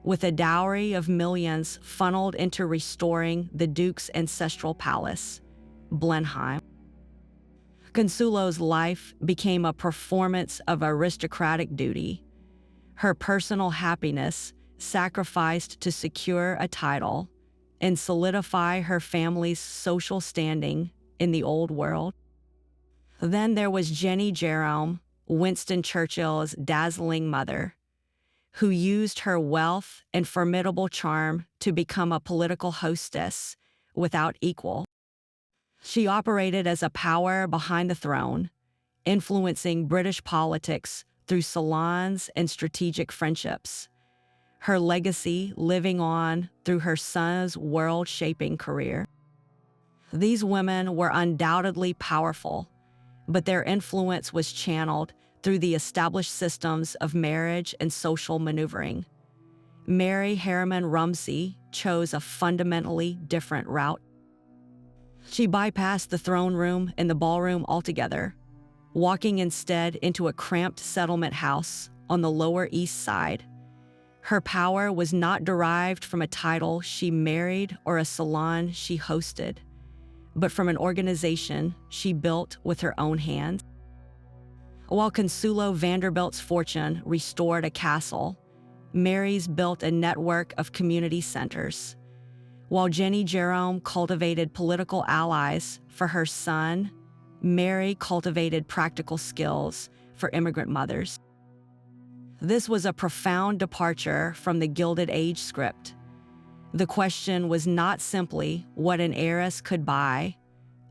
Speaker 1: with a dowry of millions funneled into restoring the Duke's ancestral palace, Blenheim. Consuelo's life became a performance of aristocratic duty, her personal happiness sacrificed to secure a title and solidify her family's social standing in the old world. Then there was Jenny Jerome, Winston Churchill's dazzling mother, who used her wealth and formidable charm to become a political hostess without equal. She operated as a power behind the throne, influencing British politics through salons and strategic friendships, her legacy living on through her son's world-shaping career. These women were undoubtedly powerful, but their influence was channeled through the established systems of marriage and social maneuvering. Mary Harriman Rumsey chose a fundamentally different route. She bypassed the throne room and the ballroom altogether, walking instead into a cramped settlement house on the Lower East Side. Her power was not derived from a title she married or a salon she hosted, but from an organization she built with her own hands. While Consuelo Vanderbilt's fortune restored a castle, Mary's built a network of community centers. While Jenny Jerome cultivated political allies for her son, Mary cultivated practical skills for immigrant mothers. This was a profound departure from the Gilded Age script. The question was not simply what an heiress could buy,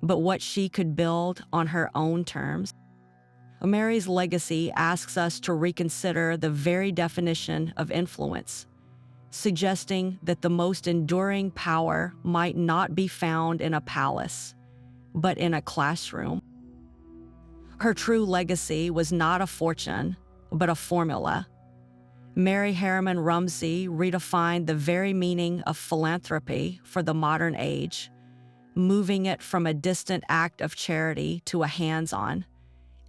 Speaker 1: but what she could build on her own terms. Mary's legacy asks us to reconsider the very definition of influence, suggesting that the most enduring power might not be found in a palace, but in a classroom. Her true legacy was not a fortune, but a formula. Mary Harriman Rumsey redefined the very meaning of philanthropy for the modern age, moving it from a distant act of charity to a hands-on,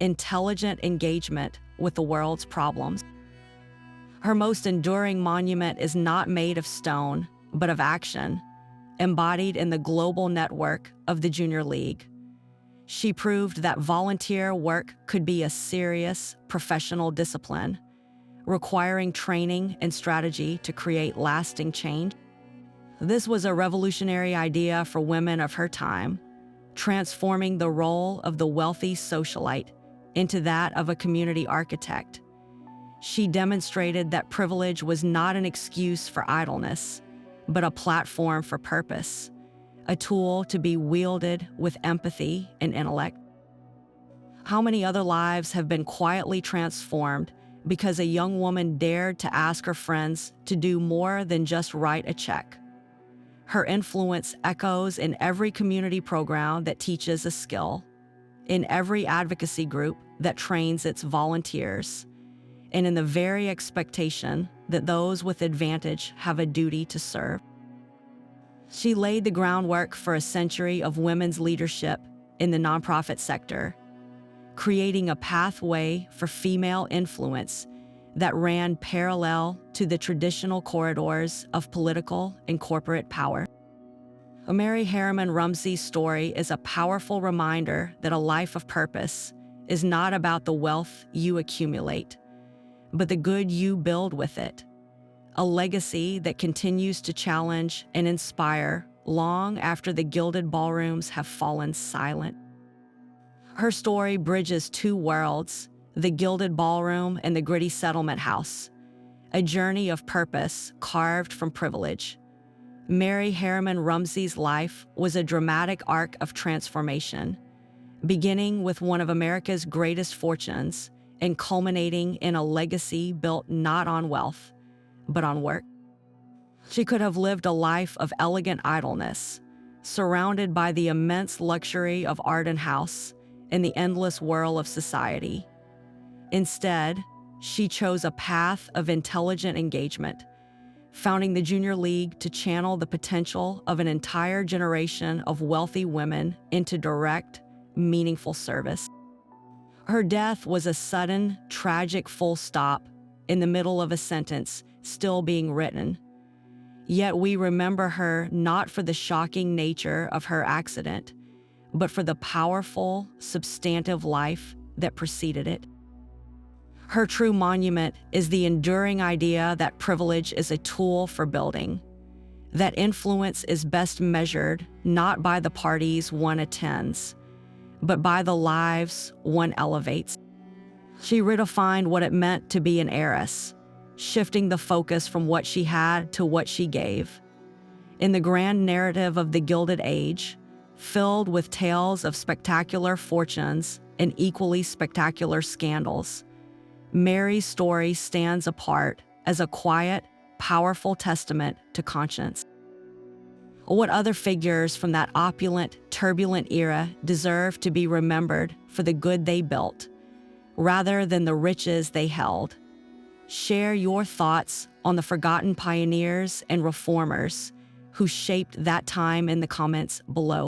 Speaker 1: intelligent engagement with the world's problems. Her most enduring monument is not made of stone, but of action, embodied in the global network of the Junior League. She proved that volunteer work could be a serious, professional discipline, requiring training and strategy to create lasting change. This was a revolutionary idea for women of her time, transforming the role of the wealthy socialite into that of a community architect. She demonstrated that privilege was not an excuse for idleness, but a platform for purpose, a tool to be wielded with empathy and intellect. How many other lives have been quietly transformed because a young woman dared to ask her friends to do more than just write a check? Her influence echoes in every community program that teaches a skill, in every advocacy group that trains its volunteers, and in the very expectation that those with advantage have a duty to serve. She laid the groundwork for a century of women's leadership in the nonprofit sector, creating a pathway for female influence that ran parallel to the traditional corridors of political and corporate power. Mary Harriman Rumsey's story is a powerful reminder that a life of purpose is not about the wealth you accumulate, but the good you build with it, a legacy that continues to challenge and inspire long after the gilded ballrooms have fallen silent. Her story bridges two worlds, the gilded ballroom, and the gritty settlement house. A journey of purpose carved from privilege. Mary Harriman Rumsey's life was a dramatic arc of transformation, beginning with one of America's greatest fortunes and culminating in a legacy built not on wealth, but on work. She could have lived a life of elegant idleness, surrounded by the immense luxury of art and house and the endless whirl of society. Instead, she chose a path of intelligent engagement, founding the Junior League to channel the potential of an entire generation of wealthy women into direct, meaningful service. Her death was a sudden, tragic full stop in the middle of a sentence still being written. Yet we remember her not for the shocking nature of her accident, but for the powerful, substantive life that preceded it. Her true monument is the enduring idea that privilege is a tool for building, that influence is best measured not by the parties one attends, but by the lives one elevates. She redefined what it meant to be an heiress, shifting the focus from what she had to what she gave. In the grand narrative of the Gilded Age, filled with tales of spectacular fortunes and equally spectacular scandals, Mary's story stands apart as a quiet, powerful testament to conscience. What other figures from that opulent, turbulent era deserve to be remembered for the good they built, rather than the riches they held? Share your thoughts on the forgotten pioneers and reformers who shaped that time in the comments below.